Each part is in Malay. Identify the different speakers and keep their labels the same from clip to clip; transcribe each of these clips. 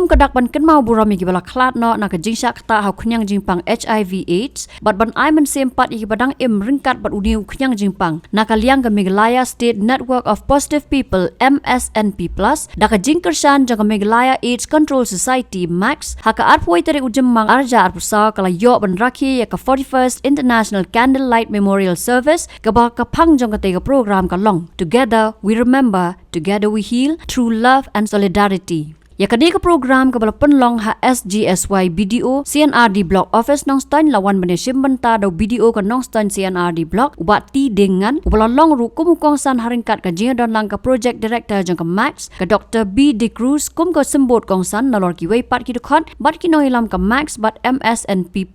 Speaker 1: kadak ban kan mau burami gi bala klat no na ka jingsha kata hau knyang jingpang HIV AIDS bat ban ai man sempat i badang ringkat bat uni knyang jingpang na ka liang ka Meghalaya State Network of Positive People MSNP+ da ka jingkershan jang ka Meghalaya AIDS Control Society Max ha ka arpoi tere ujemmang arja arpusa kala yo ban rakhi ya ka 41st International Candlelight Memorial Service ka ba ka phang jang ka te ka program ka long together we remember together we heal through love and solidarity. Ya kadi ka program ka bala penlong ha SGSY BDO CNRD Block Office nong stan lawan benesim benta daw BDO ka nong stan CNRD Block ubat ti dengan ubala long ru kumukong san haringkat ka jing don lang ka project director jang ka Max ka Dr. B De Cruz kum ko sembot kong san nalor ki wei pat ki dukhon bat ki no ilam ka Max bat MSNP+.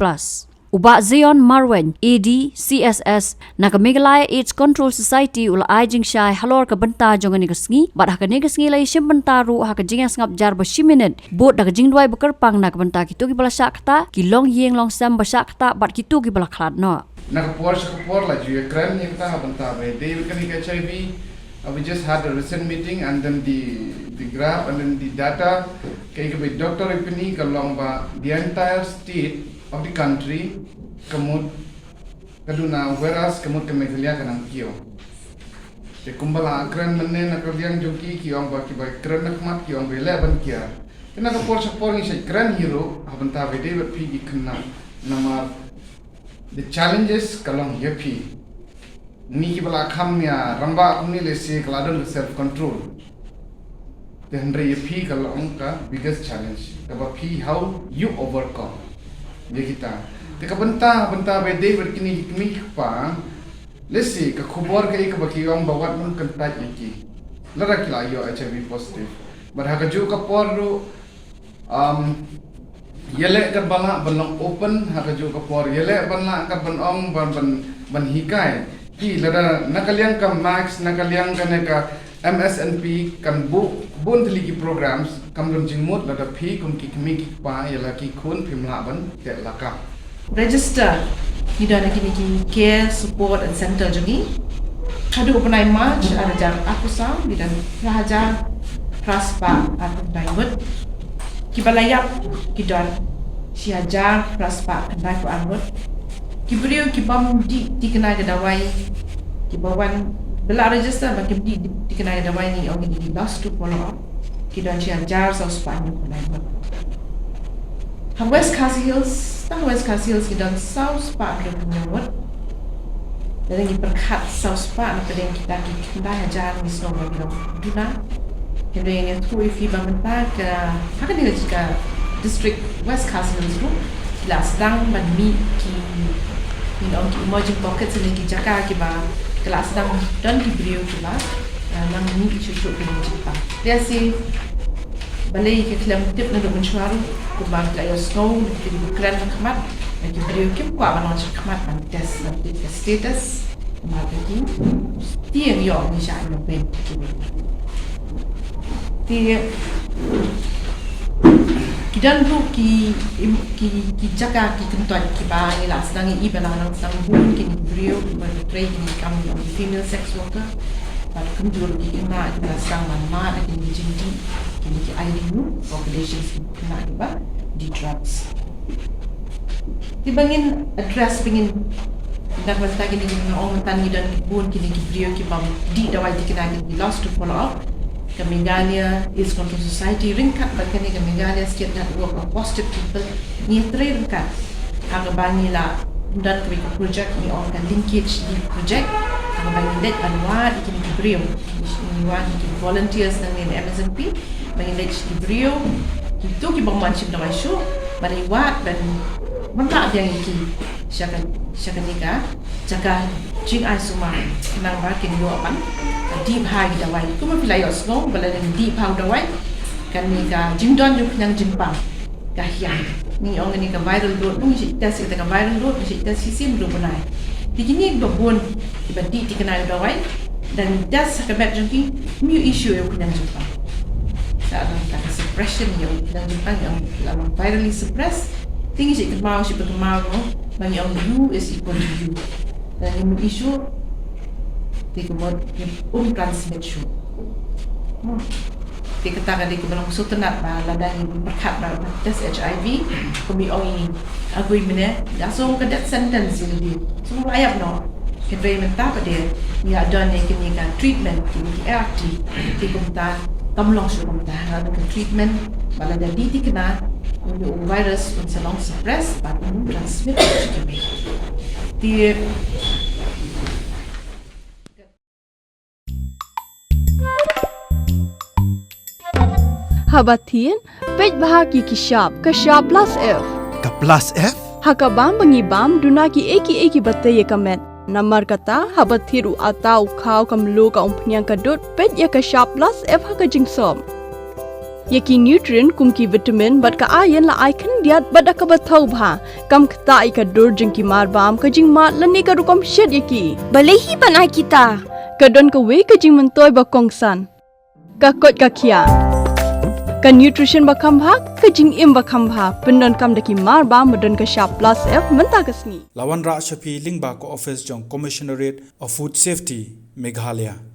Speaker 1: Uba Zion Marwen, AD, CSS, na ka Meghalaya AIDS Control Society ula ai jing syai halor ka benta jonga ni kasngi, bat ha ka ni kasngi lai sim benta ru ha ka jing ngap jar ba minute, bot da ka jing duai bekerpang na ka benta kitu ki bala syak ta, ki long yeng long sam ba syak ta, bat kitu ki bala klat no.
Speaker 2: Na ka por la ju ekran ni ta ha benta be, they can HIV. We just had a recent meeting and then the graph and then the data kay ka be doctor ipini ka long ba the entire state of the country kamut kaduna whereas kamut ka Meghalaya kanang kiyo te kumbala akran manne na kalyang joki kiyong ba kibay kran nakmat kiyong ba 11 kiya kena ka por sa por ni sa kran hero habanta be de pigi kana namar the challenges kalong yepi ni kibala khamya ramba kumni lesi kaladon self control the hundred yepi kalong ka biggest challenge kaba pi how you overcome dia kita teka benta be day berkini kini pa lesi ka khubor ka ik bakiong bawat mun kantat iki lara kila yo HIV positive but ha ka ju ka por yele ka bala balong open ha ka ju ka por yele bala ka banong ban hikai ki lara nakaliang ka Max nakaliang ka ka MSNP kan bun teligi programs kamlum jingmut lada phi kum ki kmi ki pa yala ki khun phimla ban te laka
Speaker 3: register hidana kini ki care support and center jungi Haduh penai march ada jar akusa bidan raja praspa atau daimut kibalayap kidan siajar praspa kendai ko anut kibriu kibam di kenai ke Dawai kibawan bela register bagi dikenai Dawai ni orang ini lost to follow up kita jar so Spanyol pun ha West Castle Hills kita South Spa belum menyebut dan ini perkat South Spa apa yang kita jar ni semua bagi duna kita yang tu ifi bangta ke akan dia jika district West Castle Hills tu lah sedang bandmi ki orang emerging pockets ni ki jaga ki ba kelas sedang dan diberi pula nang ni cucuk dengan Jepang. Dia si balai ke kelam tip na duk mencuaru kubang layo snow di bukan khmat na diberi kim kwa banon khmat man test status marketing tiang yo ni sha no ben ti kidan tu ki jaga ki kentuan ki ba ni lah sedang i balang sedang bun ki brio bertrai ni kami on female sex worker pada kunjur ki kena kita sedang mana ki jinji ki IDU populations kena ba di drugs dibangin address pengin dak mata ki ni orang tani dan bun ki brio ki bang di Dawai ki kena ki lost to follow up Meghalaya is Control Society ringkat bagani Meghalaya State Network of Positive People ni ringkat ang bangi la dan kami project ni orang linkage di project ang bangi let anwa ikin brio ni wan ikin volunteers nang ni MSNP bangi let di brio itu ki bang macam dah show bari wat dan manta dia iki syaka nika jaga jing ai suma nang ba kin yo pan deep high Dawai kuma pilai osno bala deep high Dawai kan ni ka jingdon juk nang jimpang kahian ni ong ni ka viral load ni si tas ka viral load ni si tas sisim do bunai digini babon ibadi dikenal Dawai dan das ka bet junki new issue yo nang jimpang sa ka suppression yo nang jimpang yang lamang virally suppress tinggi si kemau bagi ong you is equal to you dan yung issue di kemudian transmission dia kata dia belum sutenat ba ladang berkat ba tes HIV kami oi agui mene ya so ke death sentence ini semua ayat no kedai mentah pada ni ada ni kini kan treatment di ART di kumta kamlong su kumta ada treatment bala jadi di kena virus un salong suppress but un transmit kami di
Speaker 4: Habatin, pej bahagi kishab, kashab plus F.
Speaker 5: Ka plus F?
Speaker 4: Hakabam bangibam dunaki eki bataye kamet. Namar kata habathiru atau kau kamlu ka umpnyang kadut pej ya kashab plus F haka jingsom. Yaki nutrient kumki vitamin bat ka iron la icon diat bat ka bathau bha. Kam kta ka dur jingki marbam ka jing mat lani ka rukom shed yaki.
Speaker 6: Balehi banai kita.
Speaker 4: Kadon ka we ka jing mentoy ba kongsan. Ka kot ka kia. Ka nutrition bakam bha ka jing im bakam bha pendon kam daki mar ba modon ka sharp plus F menta kasni
Speaker 5: Lawan Ra Shapi Lingba ko office jong Commissionerate of Food Safety Meghalaya.